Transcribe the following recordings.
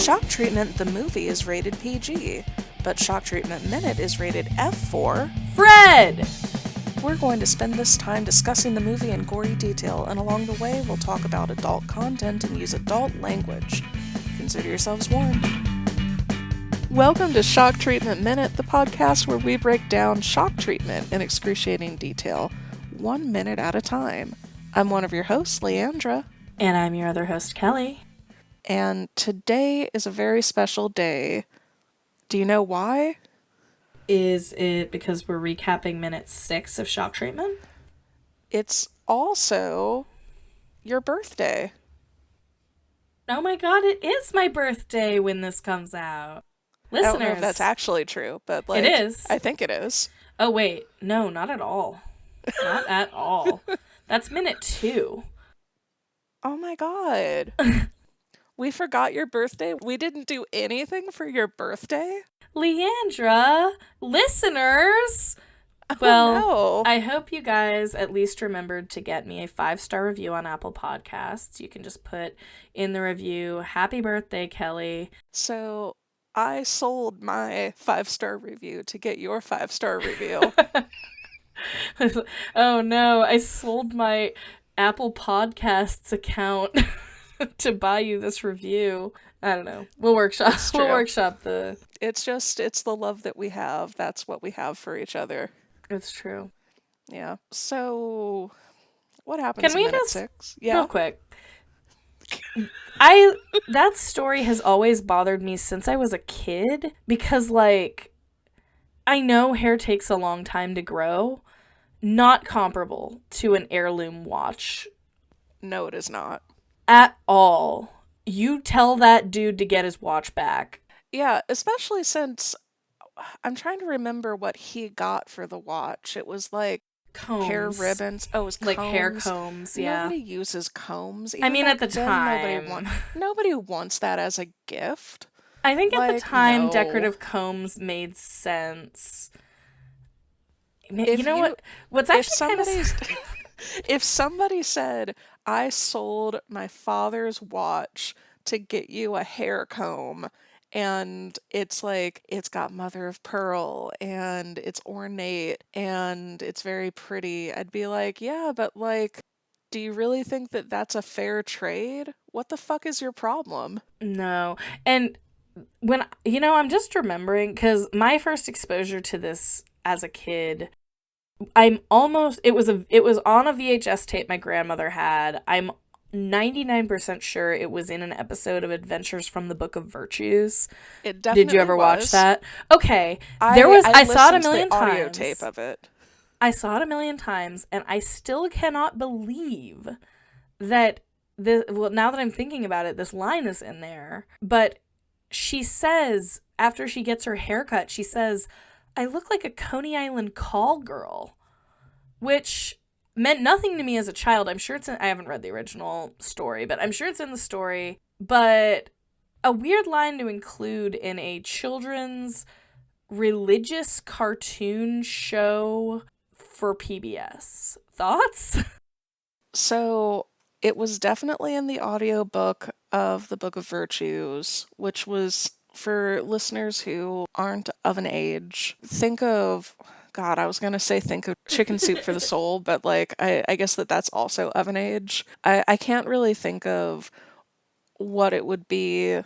Shock Treatment the movie is rated PG, but Shock Treatment Minute is rated F for Fred! We're going to spend this time discussing the movie in gory detail, and along the way we'll talk about adult content and use adult language. Consider yourselves warned. Welcome to Shock Treatment Minute, the podcast where we break down shock treatment in excruciating detail, 1 minute at a time. I'm one of your hosts, Leandra. And I'm your other host, Kelly. And today is a very special day. Do you know why? Is it because we're recapping minute 6 of shock treatment? It's also your birthday. Oh my god, it is my birthday when this comes out. Listeners. I don't know if that's actually true, but it is. I think it is. Oh wait, no, not at all. Not at all. That's minute 2. Oh my god. We forgot your birthday? We didn't do anything for your birthday? Leandra, listeners! Well, no. I hope you guys at least remembered to get me a 5-star review on Apple Podcasts. You can just put in the review, "Happy birthday, Kelly." So I sold my 5-star review to get your 5-star review. Oh no, I sold my Apple Podcasts account to buy you this review. I don't know. We'll workshop the... It's the love that we have. That's what we have for each other. It's true. Yeah. So, what happens in minute 6? Yeah. Real quick. That story has always bothered me since I was a kid because, like, I know hair takes a long time to grow. Not comparable to an heirloom watch. No, it is not. At all. You tell that dude to get his watch back. Yeah, especially since I'm trying to remember what he got for the watch. It was like combs. Hair ribbons. Oh, it was like combs. Hair combs, yeah. Nobody uses combs. Even I mean, at the time. Nobody wants that as a gift. I think at the time, decorative combs made sense. You know what? What's actually kind of... If somebody said, "I sold my father's watch to get you a hair comb," and it's like, it's got mother of pearl, and it's ornate, and it's very pretty, I'd be like, yeah, but like, do you really think that that's a fair trade? What the fuck is your problem? No. And when, I'm just remembering, because my first exposure to this as a kid... it was on a VHS tape my grandmother had. I'm 99% sure it was in an episode of Adventures from the Book of Virtues. It definitely Did you ever watch that? Okay. I saw it a million times. Audio tape of it. I saw it a million times, and I still cannot believe that now that I'm thinking about it, this line is in there. But she says, after she gets her haircut, she says, "I look like a Coney Island call girl," which meant nothing to me as a child. I'm sure I haven't read the original story, but I'm sure it's in the story. But a weird line to include in a children's religious cartoon show for PBS. Thoughts? So it was definitely in the audiobook of the Book of Virtues, which was... For listeners who aren't of an age, think of Chicken Soup for the Soul, but like, I guess that's also of an age. I can't really think of what it would be.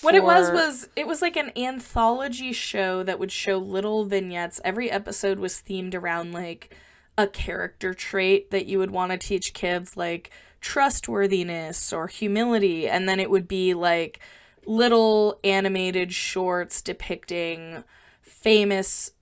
What it was like an anthology show that would show little vignettes. Every episode was themed around like a character trait that you would want to teach kids, like trustworthiness or humility, and then it would be like little animated shorts depicting famous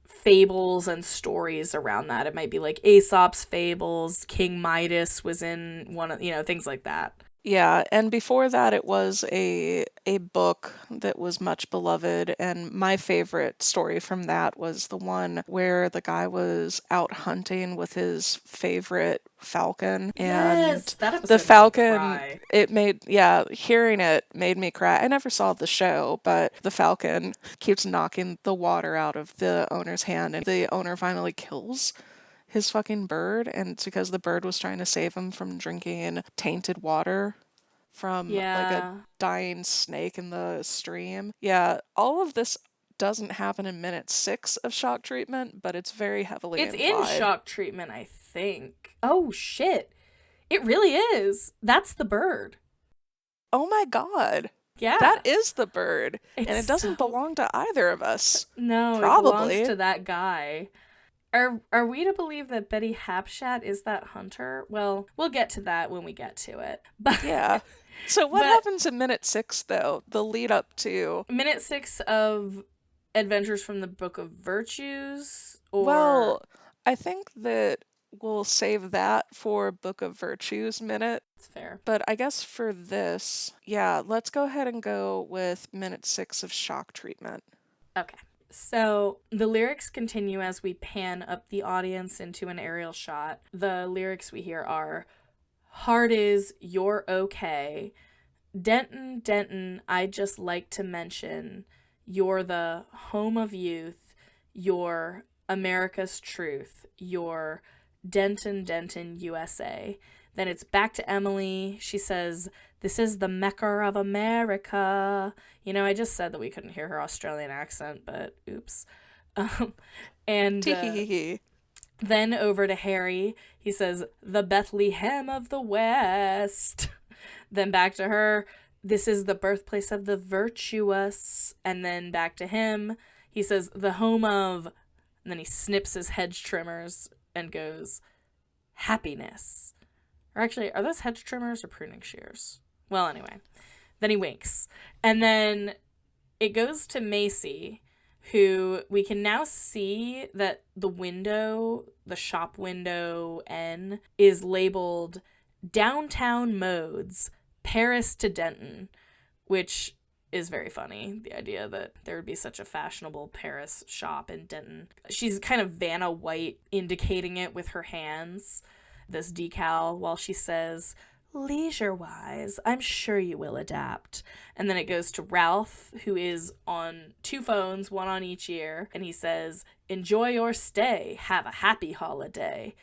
fables and stories around that. It might be like Aesop's fables, King Midas was in one of, things like that. Yeah, and before that it was a book that was much beloved, and my favorite story from that was the one where the guy was out hunting with his favorite falcon, and the falcon, hearing it made me cry. I never saw the show, but the falcon keeps knocking the water out of the owner's hand, and the owner finally kills his fucking bird, and it's because the bird was trying to save him from drinking tainted water from like a Yeah. dying snake in the stream. Yeah, all of this doesn't happen in minute 6 of shock treatment, but it's very heavily It's in implied. shock treatment, I think. Oh, shit. It really is. That's the bird. Oh my god. That Yeah. is the bird, It's and it doesn't so. belong to either of us. No, it belongs Probably. to that guy. Are we to believe that Betty Hapshat is that hunter? Well, we'll get to that when we get to it. But Yeah. So what but happens in minute 6 though? The lead up to. minute 6 of Adventures from the Book of Virtues, or Well, I think that we'll save that for Book of Virtues minute. it's fair. But I guess for this, yeah, let's go ahead and go with minute 6 of shock treatment. Okay. So the lyrics continue as we pan up the audience into an aerial shot. The lyrics we hear are "Heart is, you're okay. Denton, Denton, I'd just like to mention you're the home of youth. You're America's truth. You're Denton, Denton, USA." Then it's back to Emily. She says, "This is the Mecca of America." You know, I just said that we couldn't hear her Australian accent, but oops. Um, and Teehee. then over to Harry. He says, "The Bethlehem of the West." Then back to her, "This is the birthplace of the virtuous." And then back to him. He says, "The home of," and then he snips his hedge trimmers and goes, "happiness." Or actually, are those hedge trimmers or pruning shears? Well, anyway. Then he winks. And then it goes to Macy, who we can now see that the window, the shop window N, is labeled Downtown Modes, Paris to Denton, which is very funny. The idea that there would be such a fashionable Paris shop in Denton. She's kind of Vanna White indicating it with her hands, this decal, while she says, "Leisure-wise, I'm sure you will adapt." And then it goes to Ralph, who is on 2 phones, one on each ear, and he says, "Enjoy your stay. Have a happy holiday."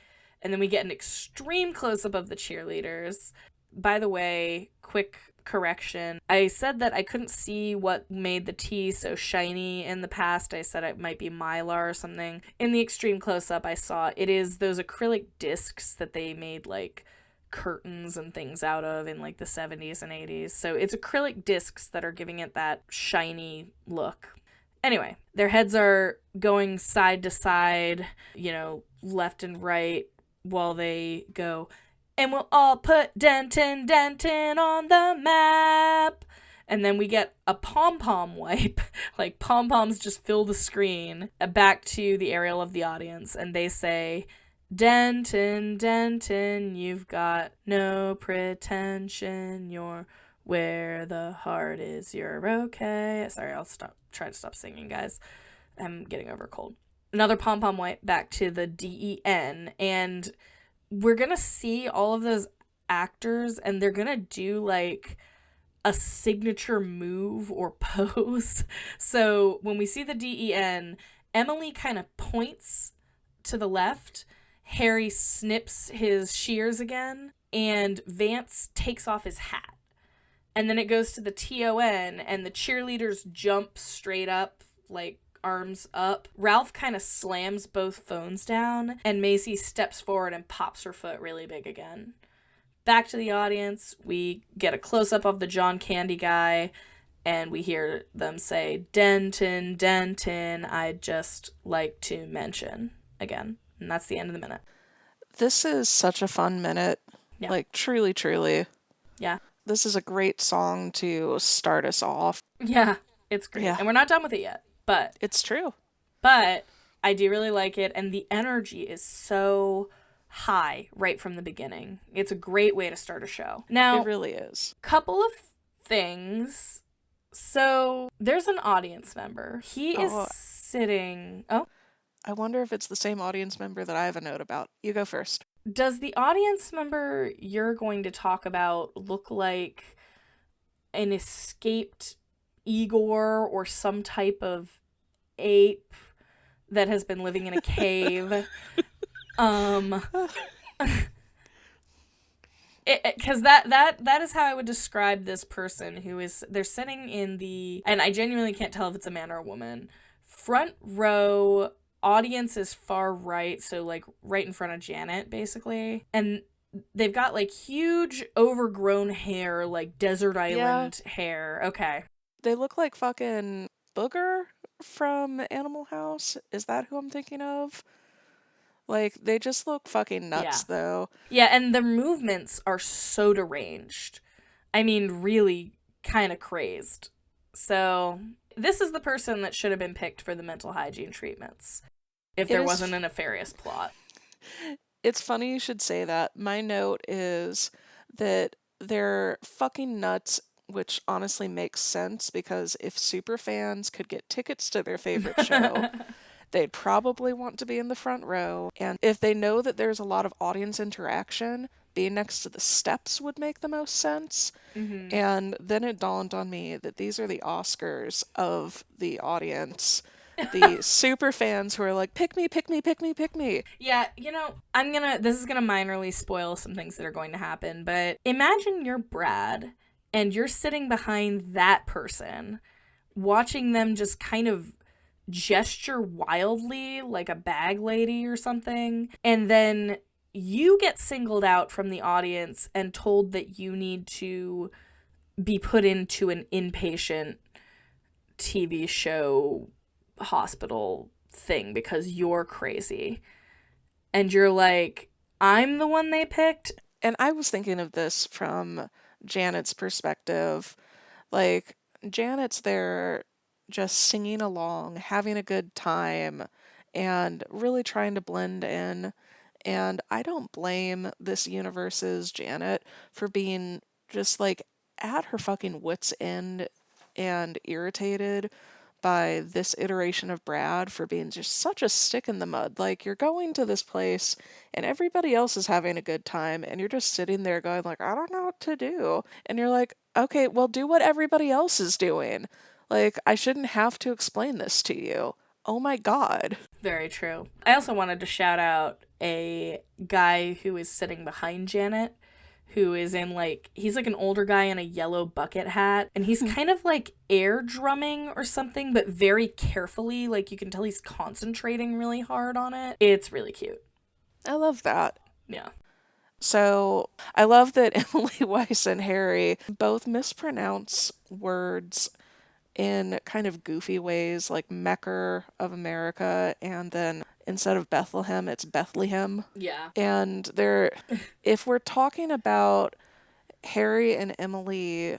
And then we get an extreme close-up of the cheerleaders. By the way, quick correction. I said that I couldn't see what made the tea so shiny in the past. I said it might be Mylar or something. In the extreme close-up, I saw it is those acrylic discs that they made, like, curtains and things out of in, like, the 70s and 80s. So it's acrylic discs that are giving it that shiny look. Anyway, their heads are going side to side, you know, left and right, while they go, "And we'll all put Denton, Denton on the map." And then we get a pom-pom wipe, like pom-poms just fill the screen, back to the aerial of the audience, and they say, "Denton, Denton, you've got no pretension, you're where the heart is, you're okay." Sorry, I'll try to stop singing, guys. I'm getting over a cold. Another pom-pom wipe back to the DEN, and we're gonna see all of those actors, and they're gonna do like a signature move or pose. So when we see the DEN, Emily kind of points to the left, Harry snips his shears again, and Vance takes off his hat. And then it goes to the TON, and the cheerleaders jump straight up, like arms up. Ralph kind of slams both phones down, and Macy steps forward and pops her foot really big again. Back to the audience, we get a close-up of the John Candy guy, and we hear them say, "Denton, Denton, I'd just like to mention," again. And that's the end of the minute. This is such a fun minute. Yeah. Like, truly, truly. Yeah. This is a great song to start us off. Yeah, it's great. Yeah. And we're not done with it yet, but It's true. I do really like it, and the energy is so high right from the beginning. It's a great way to start a show. Now, It really is. couple of things. So there's an audience member. He is Oh. sitting. Oh, I wonder if it's the same audience member that I have a note about. You go first. does the audience member you're going to talk about look like an escaped Igor or some type of ape that has been living in a cave? Because that is how I would describe this person who is, they're sitting in the, and I genuinely can't tell if it's a man or a woman, front row, audience is far right, so like right in front of Janet, basically. And they've got like huge overgrown hair, like desert Yeah, island hair. Okay. they look like fucking Booger from Animal House. Is that who I'm thinking of? Like, they just look fucking nuts, Yeah. though. Yeah, and the movements are so deranged. I mean, really kind of crazed. So, this is the person that should have been picked for the mental hygiene treatments if It there is. wasn't a nefarious plot. It's funny you should say that. My note is that they're fucking nuts, which honestly makes sense because if super fans could get tickets to their favorite show, they'd probably want to be in the front row. And if they know that there's a lot of audience interaction, being next to the steps would make the most sense. Mm-hmm. And then it dawned on me that these are the Oscars of the audience. The super fans who are like, pick me, pick me, pick me, pick me. Yeah, this is gonna minorly spoil some things that are going to happen, but imagine you're Brad and you're sitting behind that person, watching them just kind of gesture wildly like a bag lady or something, and then you get singled out from the audience and told that you need to be put into an inpatient TV show hospital thing because you're crazy. And you're like, I'm the one they picked? And I was thinking of this from Janet's perspective. Like, Janet's there just singing along, having a good time, and really trying to blend in. And I don't blame this universe's Janet for being just like at her fucking wits' end and irritated by this iteration of Brad for being just such a stick in the mud. Like, you're going to this place and everybody else is having a good time and you're just sitting there going like, I don't know what to do. And you're like, okay, well, do what everybody else is doing. Like, I shouldn't have to explain this to you. Oh my god. Very true. I also wanted to shout out a guy who is sitting behind Janet, who is in like, he's like an older guy in a yellow bucket hat, and he's kind of like air drumming or something, but very carefully. Like, you can tell he's concentrating really hard on it. It's really cute. I love that. Yeah. So I love that Emily Weiss and Harry both mispronounce words in kind of goofy ways, like Mecker of America, and then instead of Bethlehem, it's Bethlehem. Yeah. And if we're talking about Harry and Emily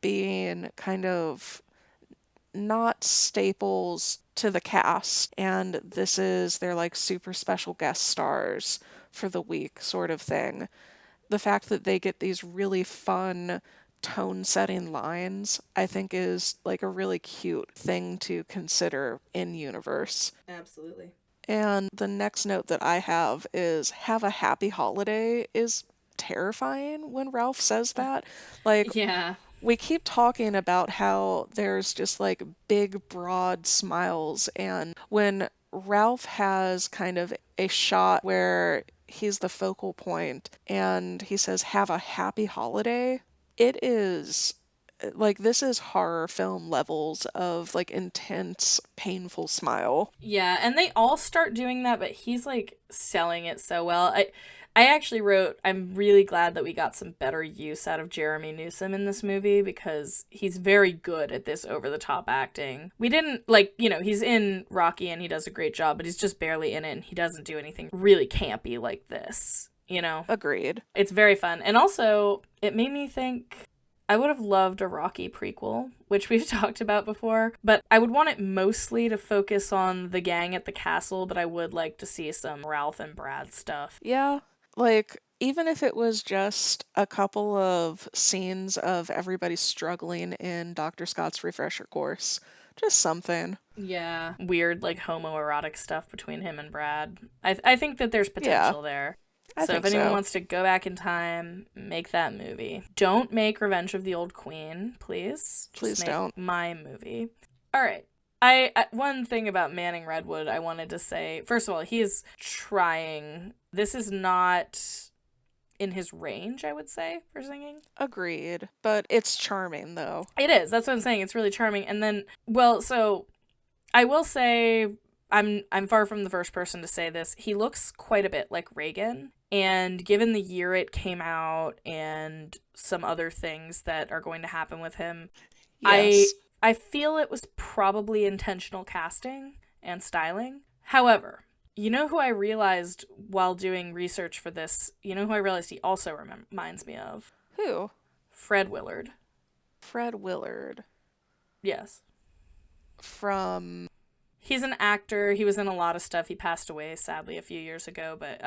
being kind of not staples to the cast, and this is their like super special guest stars for the week sort of thing. The fact that they get these really fun tone setting lines, I think is like a really cute thing to consider in universe. Absolutely. And the next note that I have a happy holiday is terrifying when Ralph says that. Like, Yeah. we keep talking about how there's just like big, broad smiles. And when Ralph has kind of a shot where he's the focal point and he says, have a happy holiday, it is like this is horror film levels of like intense, painful smile. Yeah, and they all start doing that, but he's like selling it so well. I actually wrote, I'm really glad that we got some better use out of Jeremy Newsom in this movie because he's very good at this over the top acting. We didn't like, he's in Rocky and he does a great job, but he's just barely in it and he doesn't do anything really campy like this. Agreed. It's very fun. And also, it made me think I would have loved a Rocky prequel, which we've talked about before, but I would want it mostly to focus on the gang at the castle, but I would like to see some Ralph and Brad stuff. Yeah. Like, even if it was just a couple of scenes of everybody struggling in Dr. Scott's refresher course, just something. Yeah. Weird, like, homoerotic stuff between him and Brad. I think that there's potential there. I So think if anyone so. wants to go back in time, make that movie. Don't make Revenge of the Old Queen, please. Just Please make don't. my movie. All right. One thing about Manning Redwood I wanted to say. First of all, he is trying. This is not in his range, I would say, for singing. Agreed. But it's charming, though. It is. That's what I'm saying. It's really charming. And then, well, so I will say I'm far from the first person to say this. He looks quite a bit like Reagan. And given the year it came out and some other things that are going to happen with him, Yes. I feel it was probably intentional casting and styling. However, you know who I realized while doing research for this? You know who I realized he also reminds me of? Who? Fred Willard. Fred Willard. Yes. From... He's an actor. He was in a lot of stuff. He passed away, sadly, a few years ago. But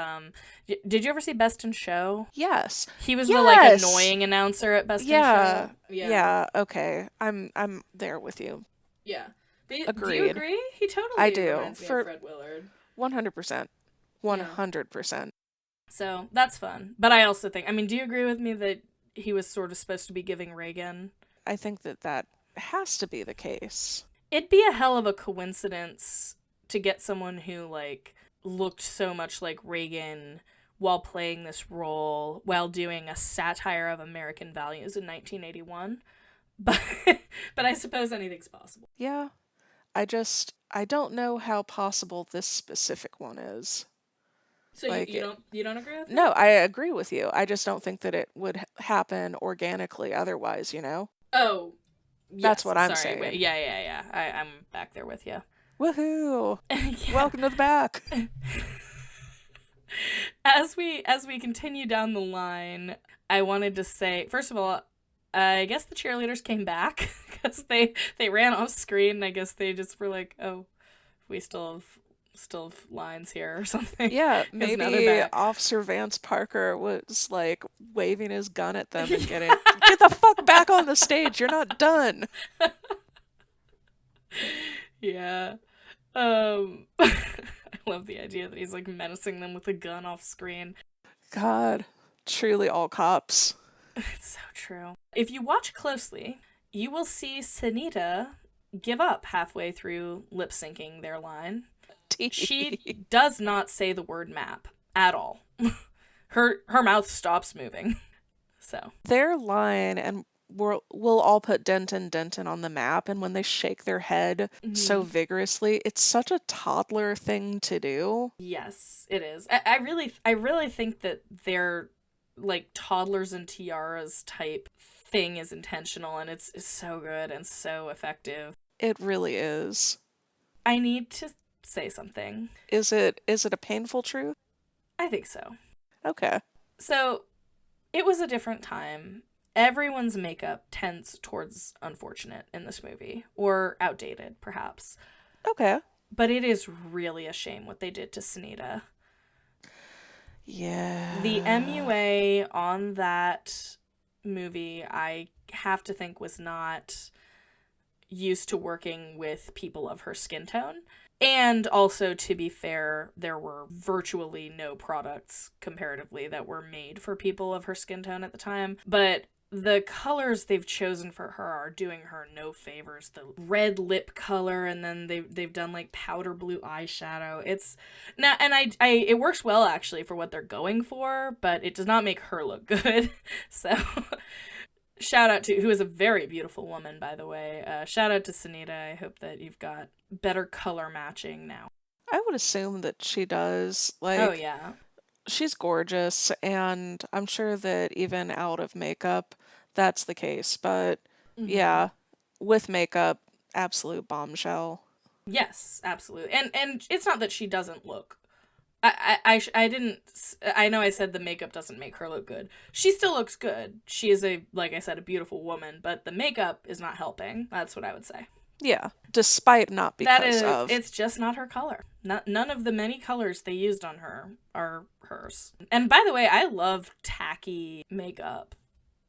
did you ever see Best in Show? Yes. He was Yes! the annoying announcer at Best in Yeah. Show. Yeah. Okay. I'm there with you. Yeah. Do you Agreed. agree? He totally I do. reminds me of Fred Willard. 100%. 100%. So that's fun. But I also think, I mean, do you agree with me that he was sort of supposed to be giving Reagan? I think that has to be the case. It'd be a hell of a coincidence to get someone who, like, looked so much like Reagan while playing this role, while doing a satire of American values in 1981. But I suppose anything's possible. Yeah. I don't know how possible this specific one is. So Like you don't agree with me? No, I agree with you. I just don't think that it would happen organically otherwise, you know? Oh, That's yes, what I'm sorry. saying. Wait, yeah. I'm back there with you. Woohoo! Yeah. Welcome to the back. As we continue down the line, I wanted to say, first of all, I guess the cheerleaders came back because they ran off screen. I guess they just were like, oh, we still have lines here or something. Yeah, 'Cause now they're maybe back. Officer Vance Parker was like waving his gun at them and get the fuck back on the stage. You're not done. Yeah. I love the idea that he's like menacing them with a gun off screen. God, truly all cops. It's so true. If you watch closely, you will see Sunita give up halfway through lip syncing their line. She does not say the word map at all. Her mouth stops moving. So Their line, and we'll all put Denton on the map, and when they shake their head so vigorously, it's such a toddler thing to do. yes, it is. I really think that their like toddlers and tiaras type thing is intentional, and it's so good and so effective. It really is. I need to say something. Is it a painful truth? I think so. Okay. So, it was a different time. Everyone's makeup tends towards unfortunate in this movie, or outdated, perhaps. Okay. But it is really a shame what they did to Sunita. Yeah. The MUA on that movie, I have to think, was not used to working with people of her skin tone. And also, to be fair, there were virtually no products, comparatively, that were made for people of her skin tone at the time. But the colors they've chosen for her are doing her no favors. The red lip color, and then they've done like powder blue eyeshadow. It's now, and I it works well actually for what they're going for, but it does not make her look good. So shout out to, who is a very beautiful woman, by the way. Shout out to Sunita. I hope that you've got better color matching now. I would assume that she does. Like, Oh yeah. she's gorgeous, and I'm sure that even out of makeup, that's the case. But yeah, with makeup, absolute bombshell. Yes, absolutely. And it's not that she doesn't look. I didn't. I know I said the makeup doesn't make her look good. She still looks good. She is like I said, a beautiful woman, but the makeup is not helping. That's what I would say. Yeah, despite not because of. It's just not her color. None of the many colors they used on her are hers. And by the way, I love tacky makeup.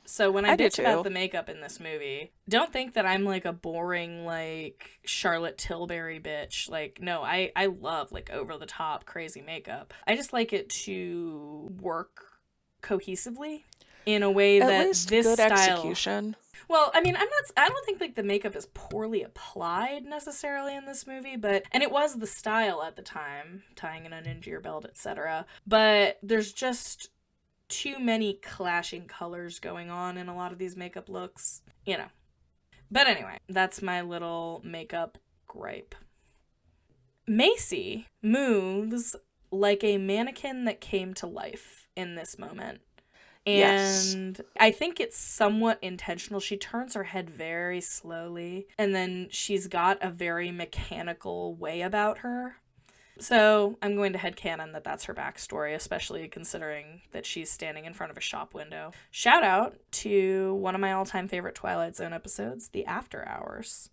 So when I do bitch about too. the makeup in this movie, don't think that I'm like a boring like Charlotte Tilbury bitch. Like, no, I love like over the top crazy makeup. I just like it to work cohesively in a way At that least this good style. execution. Well, I mean, I don't think like the makeup is poorly applied necessarily in this movie, and it was the style at the time, tying an onion to your belt, etc. But there's just too many clashing colors going on in a lot of these makeup looks, you know. But anyway, that's my little makeup gripe. Macy moves like a mannequin that came to life in this moment. Yes. And I think it's somewhat intentional. She turns her head very slowly, and then she's got a very mechanical way about her. So I'm going to headcanon that that's her backstory, especially considering that she's standing in front of a shop window. Shout out to one of my all-time favorite Twilight Zone episodes, The After Hours.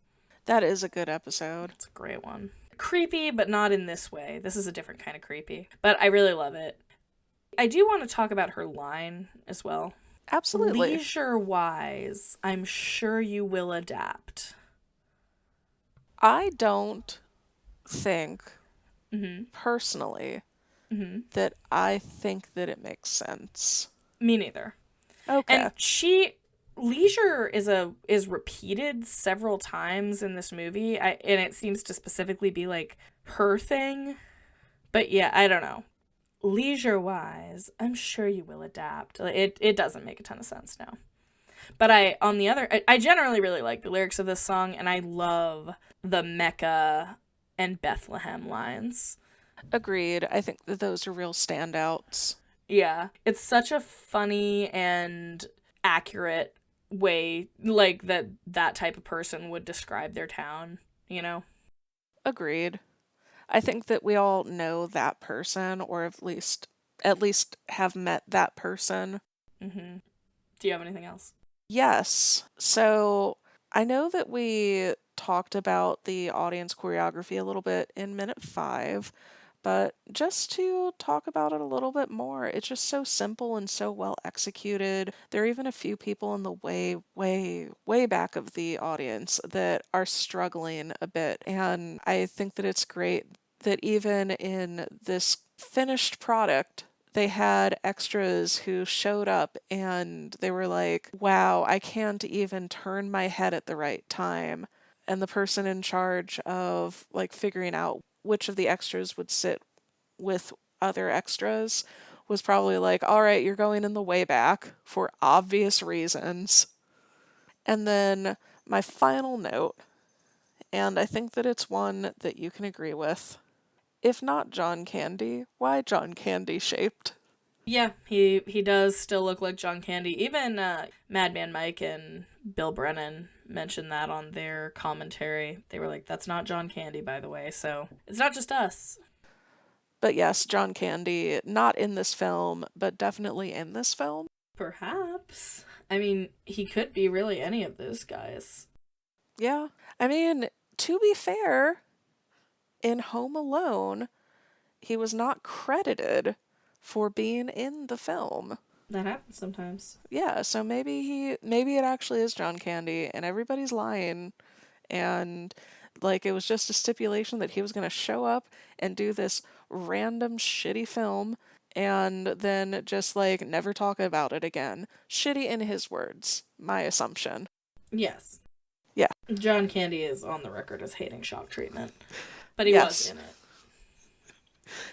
That is a good episode. It's a great one. Creepy, but not in this way. This is a different kind of creepy. But I really love it. I do want to talk about her line as well. Absolutely. Leisure-wise, I'm sure you will adapt. I don't think, personally, that I think that it makes sense. Me neither. Okay. And leisure is repeated several times in this movie, and it seems to specifically be like her thing. But yeah, I don't know. Leisure-wise, I'm sure you will adapt. It doesn't make a ton of sense now. But I generally really like the lyrics of this song, and I love the Mecca and Bethlehem lines. Agreed. I think that those are real standouts. Yeah, it's such a funny and accurate way, like, that type of person would describe their town, you know? Agreed. I think that we all know that person, or at least have met that person. Mm-hmm. Do you have anything else? Yes. So I know that we talked about the audience choreography a little bit in minute 5, but just to talk about it a little bit more, it's just so simple and so well executed. There are even a few people in the way back of the audience that are struggling a bit. And I think that it's great that even in this finished product, they had extras who showed up and they were like, wow, I can't even turn my head at the right time. And the person in charge of like figuring out which of the extras would sit with other extras was probably like, all right, you're going in the way back for obvious reasons. And then my final note, and I think that it's one that you can agree with. If not John Candy, why John Candy shaped? Yeah, he does still look like John Candy. Even Madman Mike and Bill Brennan mentioned that on their commentary. They were like, that's not John Candy, by the way, so it's not just us. But yes, John Candy, not in this film, but definitely in this film. Perhaps. I mean, he could be really any of those guys. Yeah. I mean, to be fair, in Home Alone, he was not credited for being in the film. That happens sometimes. Yeah, so maybe it actually is John Candy and everybody's lying, and like it was just a stipulation that he was going to show up and do this random shitty film and then just like never talk about it again. Shitty in his words, my assumption. Yes. Yeah. John Candy is on the record as hating shock treatment, but he Yes. was in it.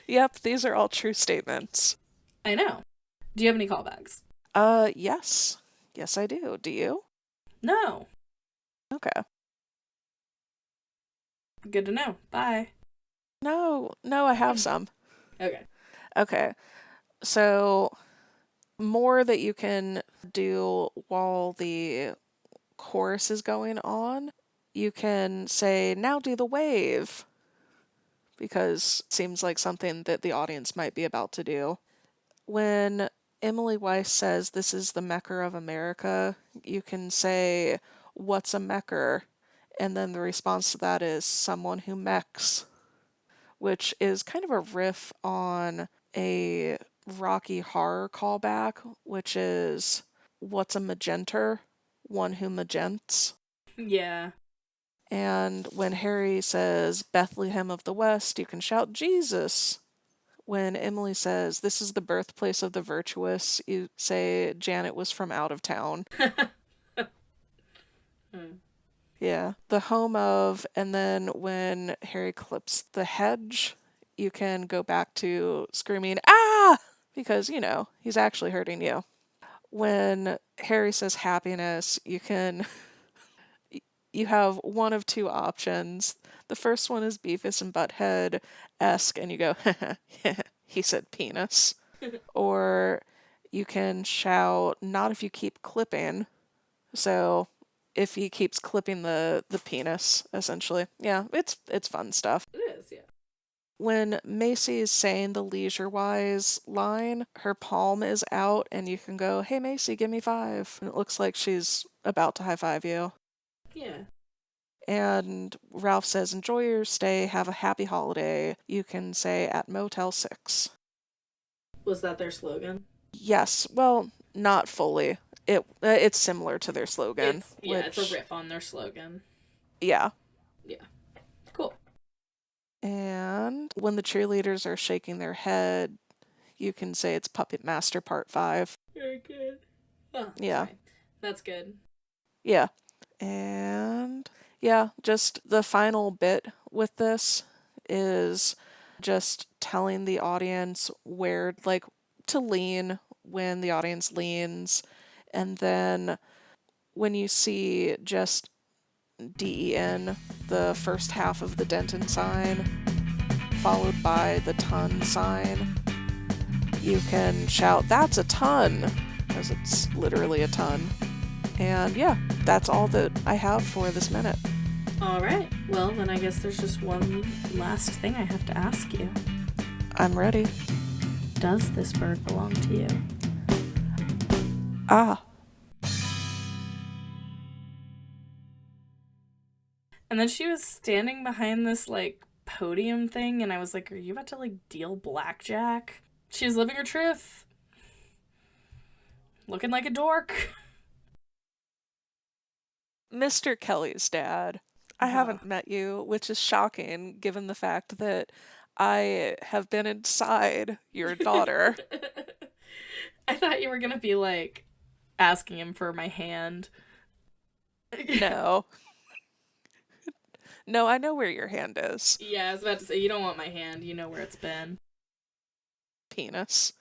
Yep, these are all true statements. I know. Do you have any callbacks? Yes. Yes, I do. Do you? No. Okay. Good to know. Bye. No, I have some. Okay. Okay. So, more that you can do while the chorus is going on. You can say, now do the wave, because it seems like something that the audience might be about to do. When Emily Weiss says, this is the Mecca of America, you can say, what's a Mecker? And then the response to that is, someone who mechs, which is kind of a riff on a Rocky Horror callback, which is, what's a magenter? One who magents. Yeah. And when Harry says, Bethlehem of the West, you can shout, Jesus. When Emily says, this is the birthplace of the virtuous, you say, Janet was from out of town. Yeah. The home of, and then when Harry clips the hedge, you can go back to screaming, ah! because, he's actually hurting you. When Harry says happiness, you have one of two options. The first one is Beavis and Butthead-esque, and you go, he said penis. Or you can shout, not if you keep clipping. So if he keeps clipping the penis, essentially. Yeah, it's fun stuff. It is, yeah. When Macy is saying the leisure-wise line, her palm is out, and you can go, hey Macy, give me 5. And it looks like she's about to high-five you. Yeah. And Ralph says, enjoy your stay, have a happy holiday. You can say at Motel 6. Was that their slogan? Yes, well, not fully. It's similar to their slogan. It's a riff on their slogan. Yeah. Yeah. Cool. And when the cheerleaders are shaking their head, you can say it's Puppet Master Part 5. Very good. Oh, Yeah. sorry. That's good. Yeah. And yeah, just the final bit with this is just telling the audience where, like, to lean when the audience leans. And then when you see just DEN, the first half of the Denton sign, followed by the ton sign, you can shout, that's a ton, because it's literally a ton. And yeah, that's all that I have for this minute. All right. Well, then I guess there's just one last thing I have to ask you. I'm ready. Does this bird belong to you? Ah. And then she was standing behind this, like, podium thing, and I was like, are you about to, like, deal blackjack? She was living her truth. Looking like a dork. Mr. Kelly's dad. I haven't met you, which is shocking given the fact that I have been inside your daughter. I thought you were gonna be, like, asking him for my hand. No. No, I know where your hand is. Yeah, I was about to say, you don't want my hand. You know where it's been. Penis.